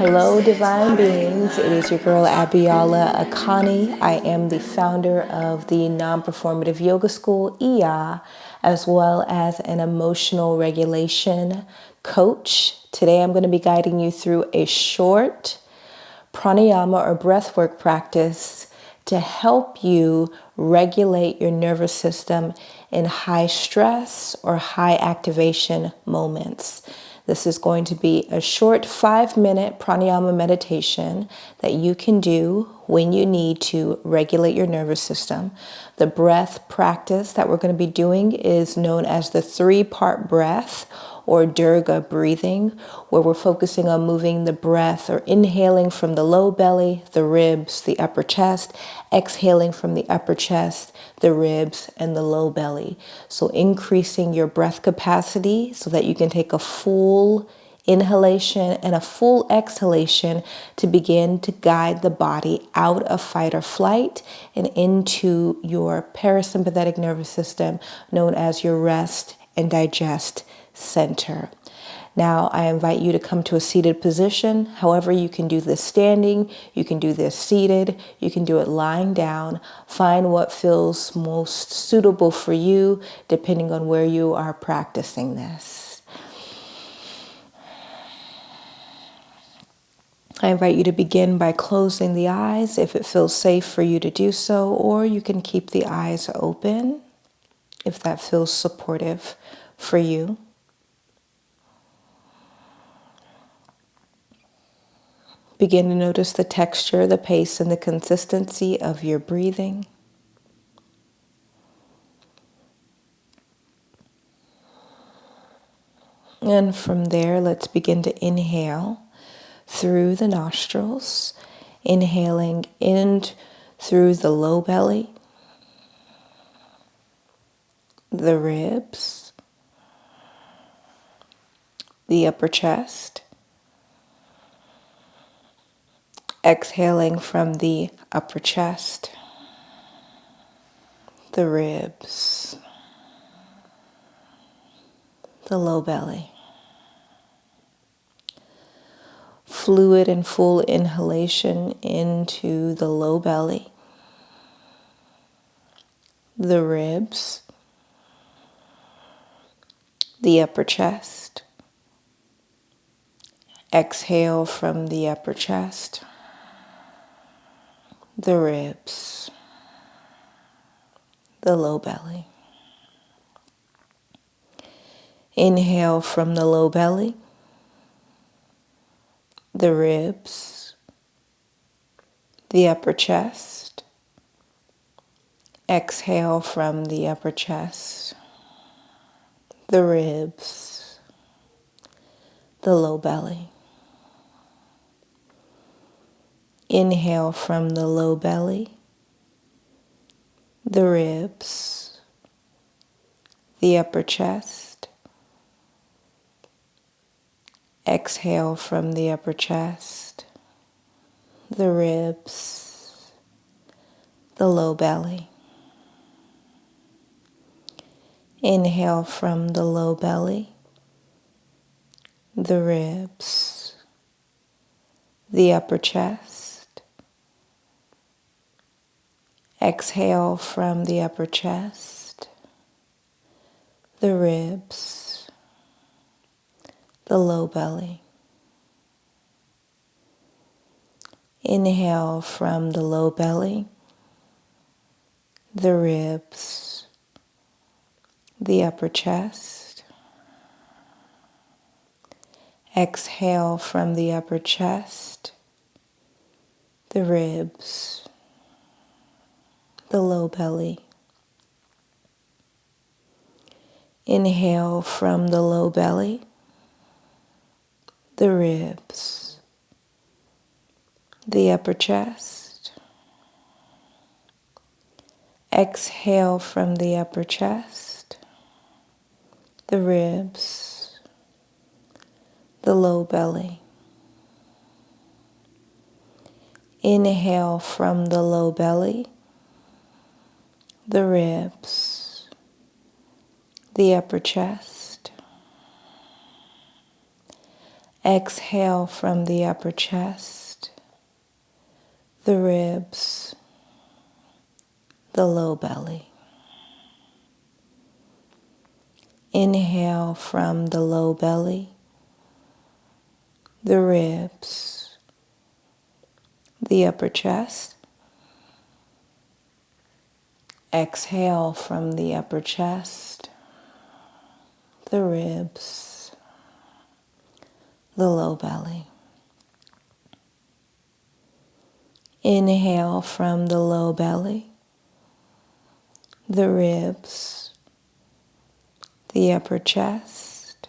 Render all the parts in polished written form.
Hello, divine beings. It is your girl, Biola iyaKIN. I am the founder of the non-performative yoga school, as well as an emotional regulation coach. Today, I'm going to be guiding you through a short pranayama or breathwork practice to help you regulate your nervous system in high stress or high activation moments. This is going to be a short 5-minute pranayama meditation that you can do when you need to regulate your nervous system. The breath practice that we're going to be doing is known as the 3-part breath or Dirgha breathing, where we're focusing on moving the breath or inhaling from the low belly, the ribs, the upper chest, exhaling from the upper chest, the ribs, and the low belly. So increasing your breath capacity so that you can take a full inhalation and a full exhalation to begin to guide the body out of fight or flight and into your parasympathetic nervous system, known as your rest and digest center. Now, I invite you to come to a seated position. However, you can do this standing, you can do this seated, you can do it lying down. Find what feels most suitable for you, depending on where you are practicing this. I invite you to begin by closing the eyes if it feels safe for you to do so, or you can keep the eyes open if that feels supportive for you. Begin to notice the texture, the pace, and the consistency of your breathing. And from there, let's begin to inhale through the nostrils, inhaling in through the low belly, the ribs, the upper chest, exhaling from the upper chest, the ribs, the low belly. Fluid and full inhalation into the low belly, the ribs, the upper chest. Exhale from the upper chest, the ribs, the low belly. Inhale from the low belly, the ribs, the upper chest. Exhale from the upper chest, the ribs, the low belly. Inhale from the low belly, the ribs, the upper chest. Exhale from the upper chest, the ribs, the low belly. Inhale from the low belly, the ribs, the upper chest. Exhale from the upper chest, the ribs, the low belly. Inhale from the low belly, the ribs, the upper chest. Exhale from the upper chest, the ribs, the low belly. Inhale from the low belly, the ribs, the upper chest. Exhale from the upper chest, the ribs, the low belly. Inhale from the low belly, the ribs, the upper chest. Exhale from the upper chest, the ribs, the low belly. Inhale from the low belly, the ribs, the upper chest. Exhale from the upper chest, the ribs, the low belly. Inhale from the low belly, the ribs, the upper chest.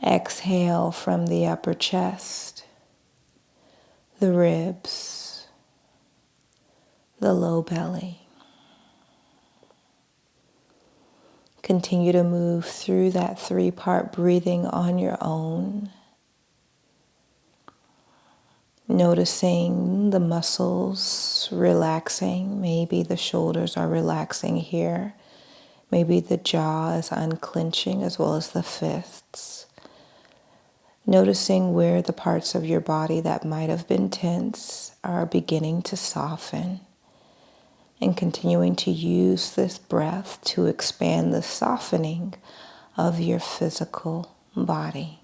Exhale from the upper chest, the ribs, the low belly. Continue to move through that 3-part breathing on your own. Noticing the muscles relaxing. Maybe the shoulders are relaxing here. Maybe the jaw is unclenching as well as the fists. Noticing where the parts of your body that might have been tense are beginning to soften. And continuing to use this breath to expand the softening of your physical body.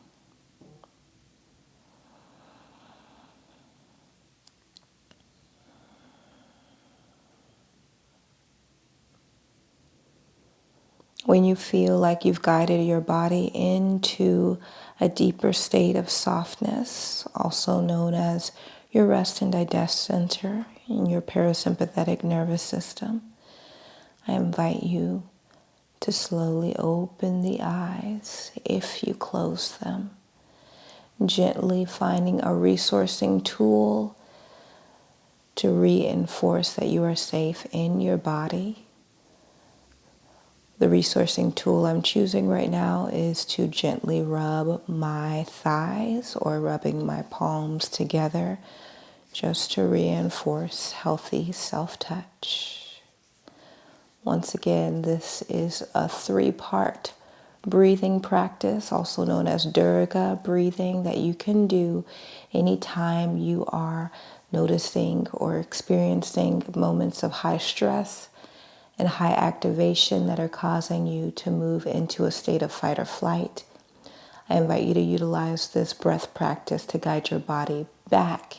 When you feel like you've guided your body into a deeper state of softness, also known as your rest and digest center in your parasympathetic nervous system, I invite you to slowly open the eyes if you close them, gently finding a resourcing tool to reinforce that you are safe in your body. The resourcing tool I'm choosing right now is to gently rub my thighs or rubbing my palms together just to reinforce healthy self-touch. Once again, this is a 3-part breathing practice, also known as Dirgha breathing, that you can do anytime you are noticing or experiencing moments of high stress and high activation that are causing you to move into a state of fight or flight. I invite you to utilize this breath practice to guide your body back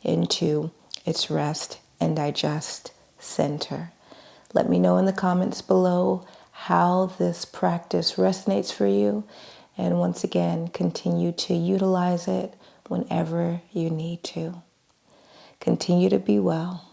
into its rest and digest center. Let me know in the comments below how this practice resonates for you. And once again, continue to utilize it whenever you need to. Continue to be well.